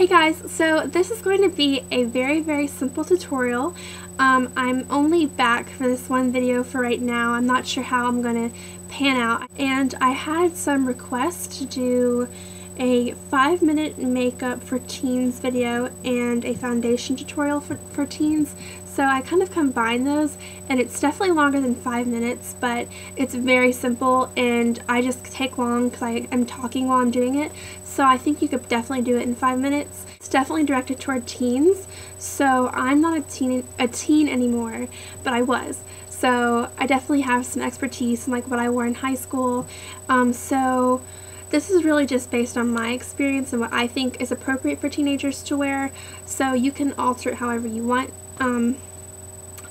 Hey guys, so this is going to be a very simple tutorial. I'm only back for this one video for right now. I'm not sure how I'm going to pan out. And I had some requests to do a 5-minute makeup for teens video and a foundation tutorial for teens. So I kind of combined those, and it's definitely longer than 5 minutes, but it's very simple and I just take long because I am talking while I'm doing it. So I think you could definitely do it in 5 minutes. It's definitely directed toward teens. So I'm not a teen anymore, but I was. So I definitely have some expertise in like what I wore in high school. So this is really just based on my experience and what I think is appropriate for teenagers to wear. So you can alter it however you want.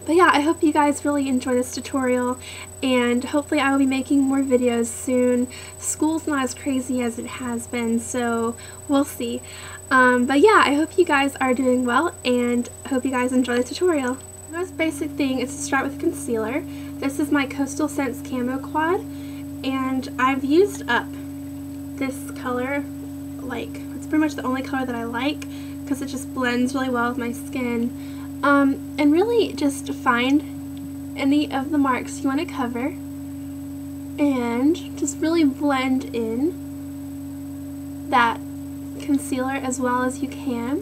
But yeah, I hope you guys really enjoy this tutorial, and hopefully I will be making more videos soon. School's not as crazy as it has been, so we'll see. But yeah, I hope you guys are doing well, and I hope you guys enjoy the tutorial. The most basic thing is to start with concealer. This is my Coastal Scents Camo Quad, and I've used up this color. Like, it's pretty much the only color that I like because it just blends really well with my skin. And really just find any of the marks you want to cover and just really blend in that concealer as well as you can.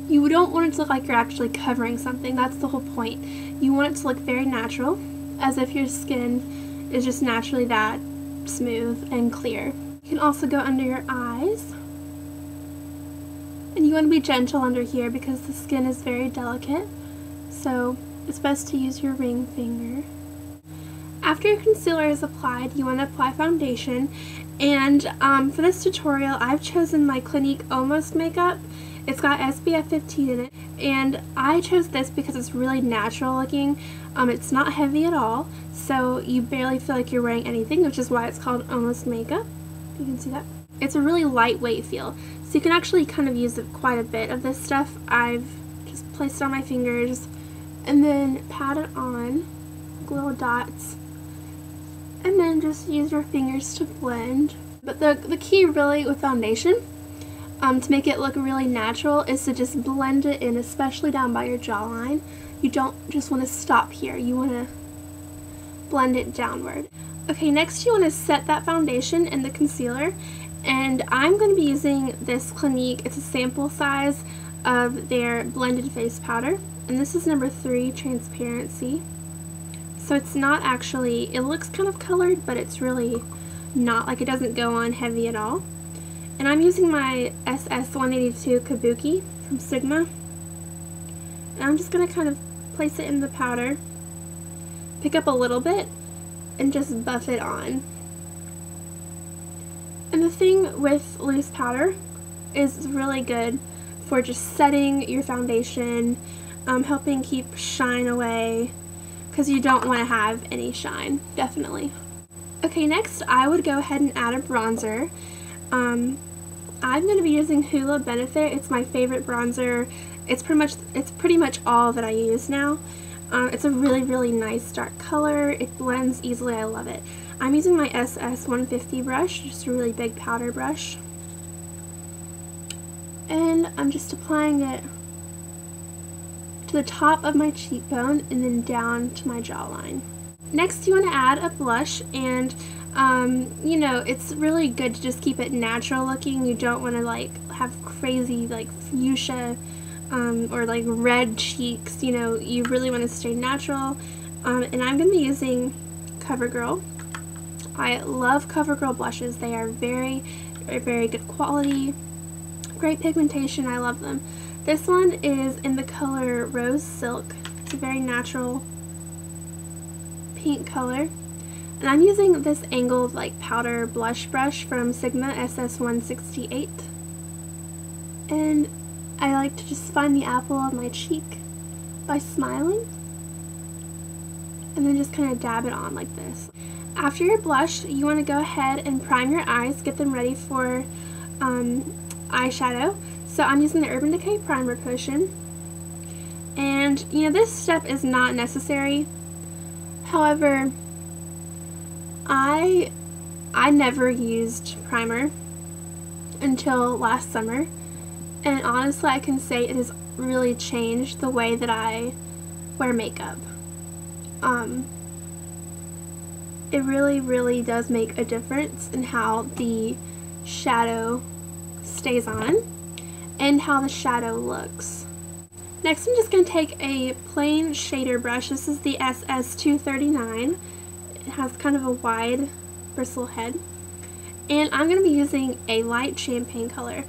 You don't want it to look like you're actually covering something. That's the whole point. You want it to look very natural, as if your skin is just naturally that smooth and clear. You can also go under your eyes. And you want to be gentle under here because the skin is very delicate, so it's best to use your ring finger. After your concealer is applied, you want to apply foundation, and for this tutorial I've chosen my Clinique Almost makeup. It's got SPF 15 in it, and I chose this because it's really natural looking. It's not heavy at all, so you barely feel like you're wearing anything, which is why it's called Almost Makeup. You can see that. It's a really lightweight feel, so you can actually kind of use quite a bit of this stuff. I've just placed it on my fingers and then pat it on, like little dots, and then just use your fingers to blend. But the key really with foundation, to make it look really natural, is to just blend it in, especially down by your jawline. You don't just want to stop here, you want to blend it downward. Okay, next you want to set that foundation and the concealer. And I'm going to be using this Clinique. It's a sample size of their blended face powder. And this is number 3, Transparency. So it's not actually, it looks kind of colored, but it's really not. Like, it doesn't go on heavy at all. And I'm using my SS182 Kabuki from Sigma. And I'm just going to kind of place it in the powder, pick up a little bit, and just buff it on. And the thing with loose powder is it's really good for just setting your foundation, helping keep shine away, because you don't want to have any shine, definitely. Okay, next I would go ahead and add a bronzer. I'm going to be using Hoola Benefit. It's my favorite bronzer. It's pretty much all that I use now. It's a really nice dark color. It blends easily. I love it. I'm using my SS150 brush, just a really big powder brush. And I'm just applying it to the top of my cheekbone and then down to my jawline. Next you want to add a blush, and you know, it's really good to just keep it natural looking. You don't want to like have crazy like fuchsia or like red cheeks. You know, you really want to stay natural. And I'm going to be using CoverGirl. I love CoverGirl blushes. They are very good quality, great pigmentation. I love them. This one is in the color Rose Silk. It's a very natural pink color. And I'm using this angled like powder blush brush from Sigma SS168. And I like to just find the apple of my cheek by smiling, and then just kind of dab it on like this. After your blush, you want to go ahead and prime your eyes, get them ready for eyeshadow. So I'm using the Urban Decay Primer Potion. And, you know, this step is not necessary. However, I never used primer until last summer. And honestly, I can say it has really changed the way that I wear makeup. It really does make a difference in how the shadow stays on and how the shadow looks. Next, I'm just going to take a plain shader brush. This is the SS239. It has kind of a wide bristle head. And I'm going to be using a light champagne color.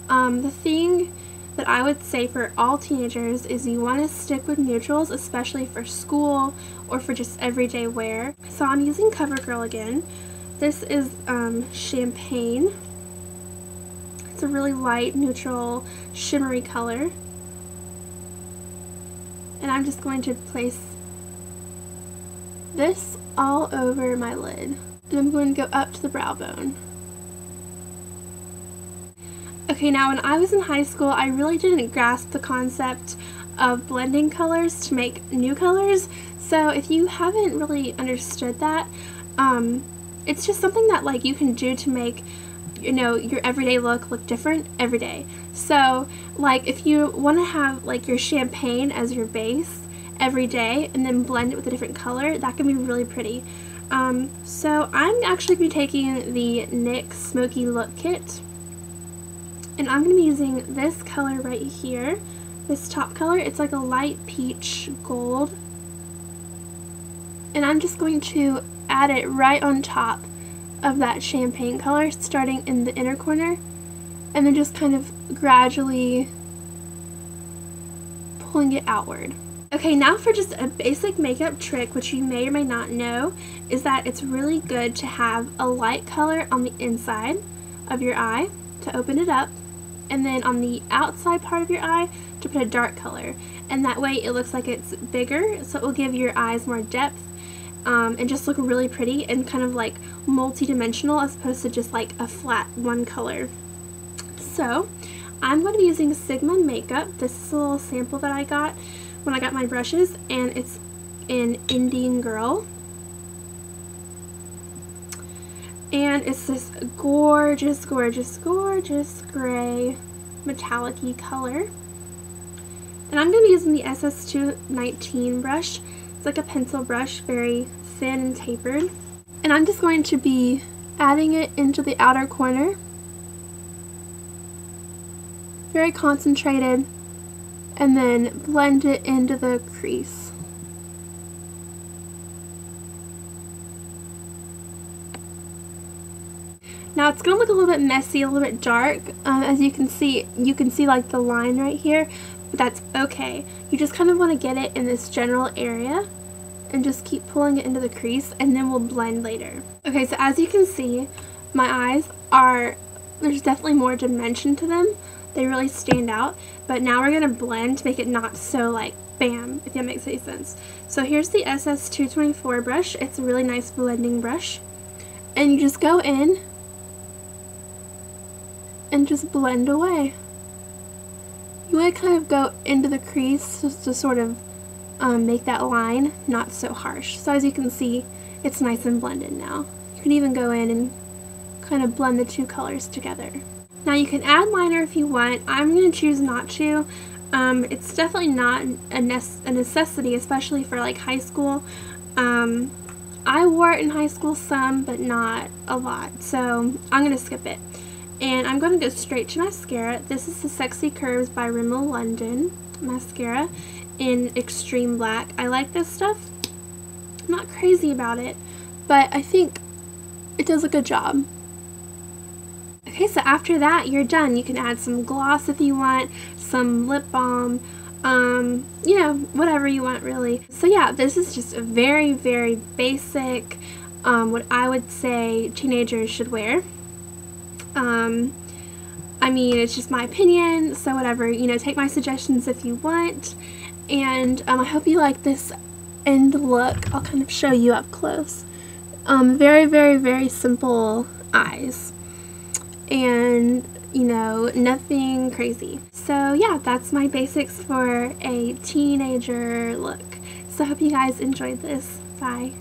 The thing that I would say for all teenagers is you want to stick with neutrals, especially for school or for just everyday wear. So I'm using CoverGirl again. This is champagne. It's a really light, neutral, shimmery color. And I'm just going to place this all over my lid. And I'm going to go up to the brow bone. Okay, now when I was in high school, I really didn't grasp the concept of blending colors to make new colors. So if you haven't really understood that, it's just something that like you can do to make, you know, your everyday look different every day. So like if you want to have like your champagne as your base every day and then blend it with a different color, that can be really pretty. So I'm actually going to be taking the NYX Smokey Look Kit. And I'm going to be using this color right here, this top color. It's like a light peach gold. And I'm just going to add it right on top of that champagne color, starting in the inner corner, and then just kind of gradually pulling it outward. Okay, now for just a basic makeup trick, which you may or may not know, is that it's really good to have a light color on the inside of your eye to open it up, and then on the outside part of your eye to put a dark color, and that way it looks like it's bigger, so it will give your eyes more depth and just look really pretty and kind of like multi-dimensional as opposed to just like a flat one color. So I'm going to be using Sigma Makeup. This is a little sample that I got when I got my brushes, and it's in Indian Girl. And it's this gorgeous gray metallic-y color. And I'm going to be using the SS219 brush. It's like a pencil brush, very thin and tapered. And I'm just going to be adding it into the outer corner. Very concentrated. And then blend it into the crease. Now it's going to look a little bit messy, a little bit dark. As you can see like the line right here, but that's okay. You just kind of want to get it in this general area and just keep pulling it into the crease, and then we'll blend later. Okay, so as you can see, my eyes there's definitely more dimension to them. They really stand out, but now we're going to blend to make it not so like bam, if that makes any sense. So here's the SS224 brush. It's a really nice blending brush, and you just go in and just blend away. You want to kind of go into the crease just to sort of make that line not so harsh. So as you can see, it's nice and blended now. You can even go in and kind of blend the two colors together. Now you can add liner if you want. I'm going to choose not to. It's definitely not a necessity, especially for like high school. I wore it in high school some, but not a lot, so I'm going to skip it. And I'm going to go straight to mascara. This is the Sexy Curves by Rimmel London mascara in Extreme Black. I like this stuff. I'm not crazy about it, but I think it does a good job. Okay, so after that, you're done. You can add some gloss if you want, some lip balm, you know, whatever you want really. So yeah, this is just a very basic, what I would say teenagers should wear. I mean, it's just my opinion, so whatever, you know, take my suggestions if you want. And I hope you like this end look. I'll kind of show you up close. Very simple eyes. And, you know, nothing crazy. So yeah, that's my basics for a teenager look. So I hope you guys enjoyed this. Bye.